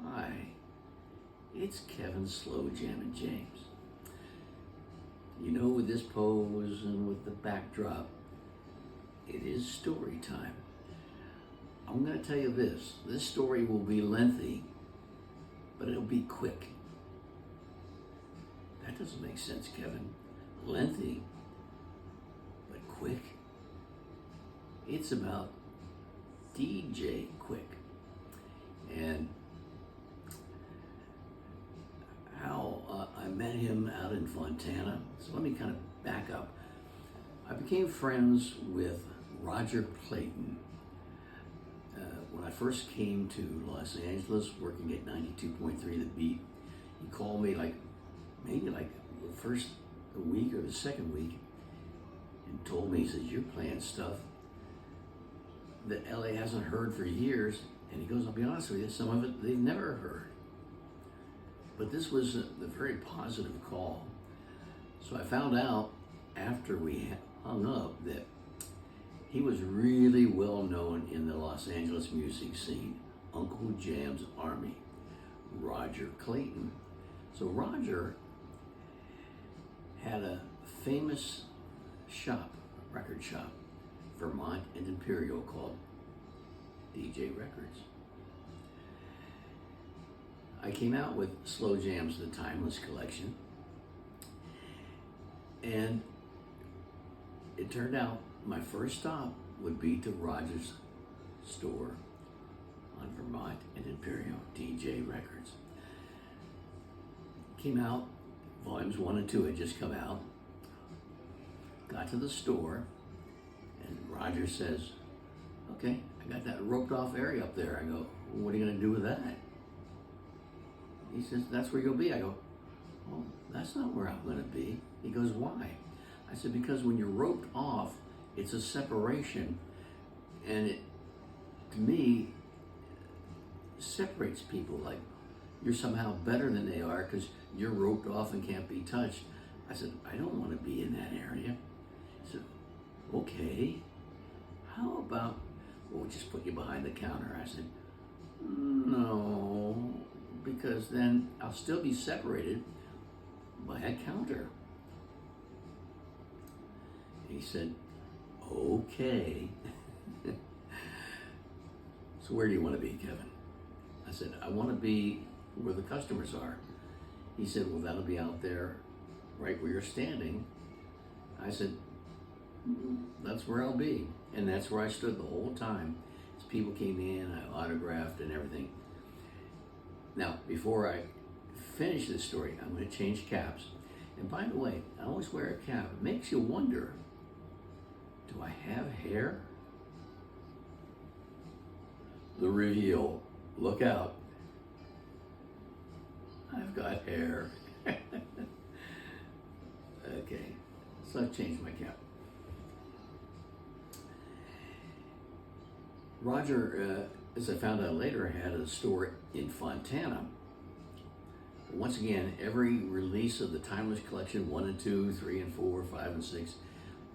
Hi, it's Kevin Slow Jammin' James. You know, with this pose and with the backdrop, it is story time. I'm going to tell you this. This story will be lengthy, but it'll be quick. That doesn't make sense, Kevin. Lengthy, but quick. It's about DJ Quik and how I met him out in Fontana. So let me kind of back up. I became friends with Roger Clayton when I first came to Los Angeles, working at 92.3 The Beat. He called me maybe the first week or the second week and told me, he says, "You're playing stuff that LA hasn't heard for years." And he goes, "I'll be honest with you, some of it they've never heard." But this was a very positive call. So I found out after we hung up that he was really well known in the Los Angeles music scene. Uncle Jam's Army, Roger Clayton. So Roger had a famous shop, record shop, Vermont and Imperial, called DJ Records. I came out with Slow Jams, the Timeless Collection, and it turned out my first stop would be to Roger's store on Vermont and Imperial, DJ Records. Came out, volumes 1 and 2 had just come out. Got to the store, and Roger says, "Okay, I got that roped off area up there." I go, "What are you gonna do with that?" He says, "That's where you'll be." I go, "Well, that's not where I'm gonna be." He goes, "Why?" I said, "Because when you're roped off, it's a separation, and it, to me, separates people. Like, you're somehow better than they are because you're roped off and can't be touched." I said, "I don't want to be in that area." He said, "Okay, how about we'll just put you behind the counter?" I said, "No, because then I'll still be separated by a counter." He said, "Okay." "So where do you want to be, Kevin?" I said, "I want to be where the customers are." He said, "Well, that'll be out there right where you're standing." I said, "That's where I'll be." And that's where I stood the whole time. As people came in, I autographed and everything. Now, before I finish this story, I'm going to change caps. And by the way, I always wear a cap. It makes you wonder, do I have hair? The reveal. Look out. I've got hair. Okay, so I've changed my cap. Roger, as I found out later, had a store in Fontana. Once again, every release of the Timeless Collection, 1 and 2, 3 and 4, 5 and 6,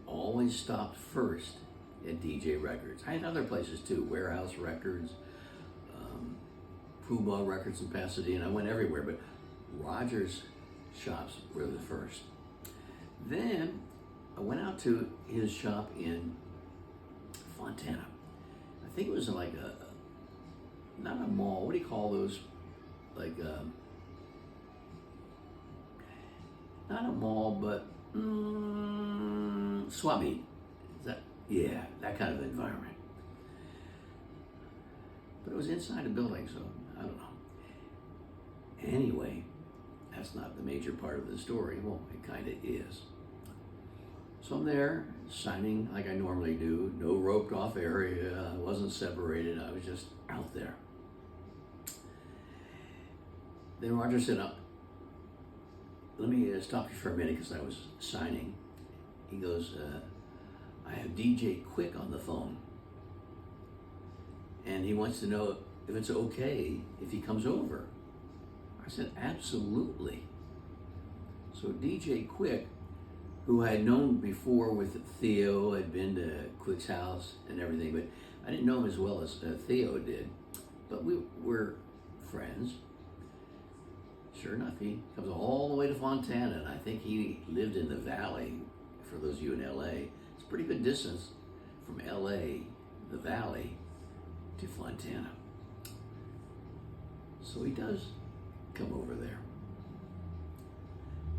always stopped first at DJ Records. I had other places too, Warehouse Records, Poobah Records in Pasadena. I went everywhere, but Roger's shops were the first. Then I went out to his shop in Fontana. I think it was like not a mall, what do you call those? Like, not a mall, but swap meet. Is that, yeah, that kind of environment. But it was inside a building, so I don't know. Anyway, that's not the major part of the story. Well, it kind of is. So I'm there signing like I normally do. No roped off area. I wasn't separated. I was just out there. Then Roger said, "Let me stop you for a minute," because I was signing. He goes, "I have DJ Quik on the phone, and he wants to know if it's okay if he comes over." I said, "Absolutely." So DJ Quik, who I had known before with Theo, had been to Quik's house and everything, but I didn't know him as well as Theo did. But we were friends. Sure enough, he comes all the way to Fontana, and I think he lived in the Valley. For those of you in LA, it's a pretty good distance from LA, the Valley, to Fontana. So he does come over there.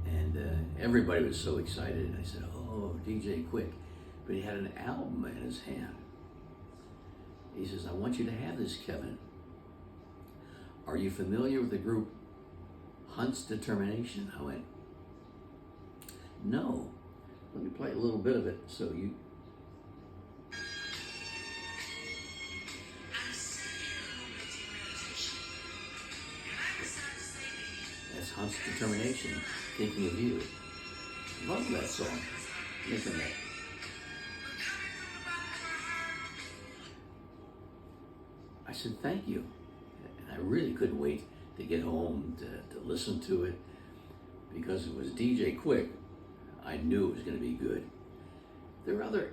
And everybody was so excited. And I said, oh, DJ Quik. But he had an album in his hand. He says, I want you to have this, Kevin. Are you familiar with the group Hunt's Determination? I went, no. Let me play a little bit of it so you... That's Hunt's Determination, Thinking of You. Love that song. Listen to that. I said, thank you. And I really couldn't wait to get home to listen to it, because it was DJ Quik. I knew it was going to be good. There were other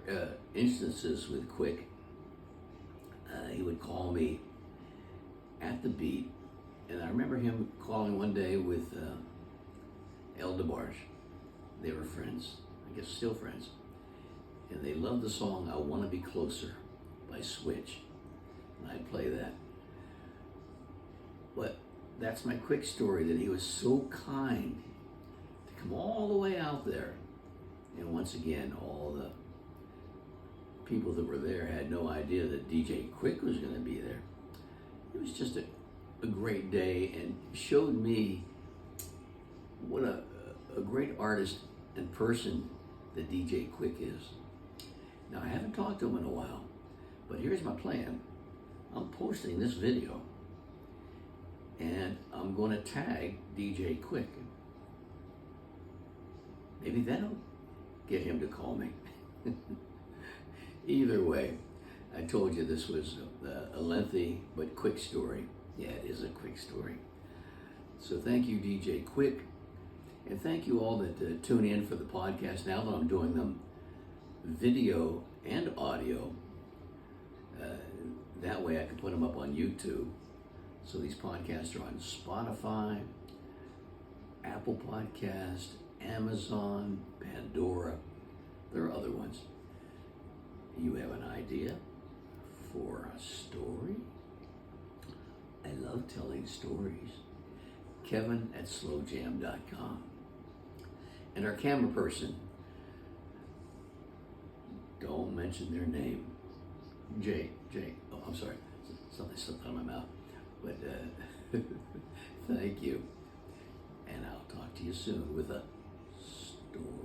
instances with Quik. He would call me at the beat, and I remember him calling one day with El DeBarge. They were friends, I guess still friends, and they loved the song I Want to Be Closer by Switch, and I'd play that. But that's my Quik story, that he was so kind to come all the way out there. And once again, all the people that were there had no idea that DJ Quik was going to be there. It was just a great day, and showed me what a great artist and person that DJ Quik is. Now, I haven't talked to him in a while, but here's my plan. I'm posting this video, and I'm going to tag DJ Quik. Maybe that'll get him to call me. Either way, I told you this was a lengthy but quick story. Yeah, it is a quick story. So thank you, DJ Quik, and thank you all that tune in for the podcast. Now that I'm doing them video and audio, that way I can put them up on YouTube. So these podcasts are on Spotify, Apple Podcast, Amazon, Pandora. There are other ones. You have an idea for a story? I love telling stories. Kevin@slowjam.com. And our camera person, don't mention their name. Jay, oh, I'm sorry, something slipped out of my mouth. But thank you. And I'll talk to you soon with a story.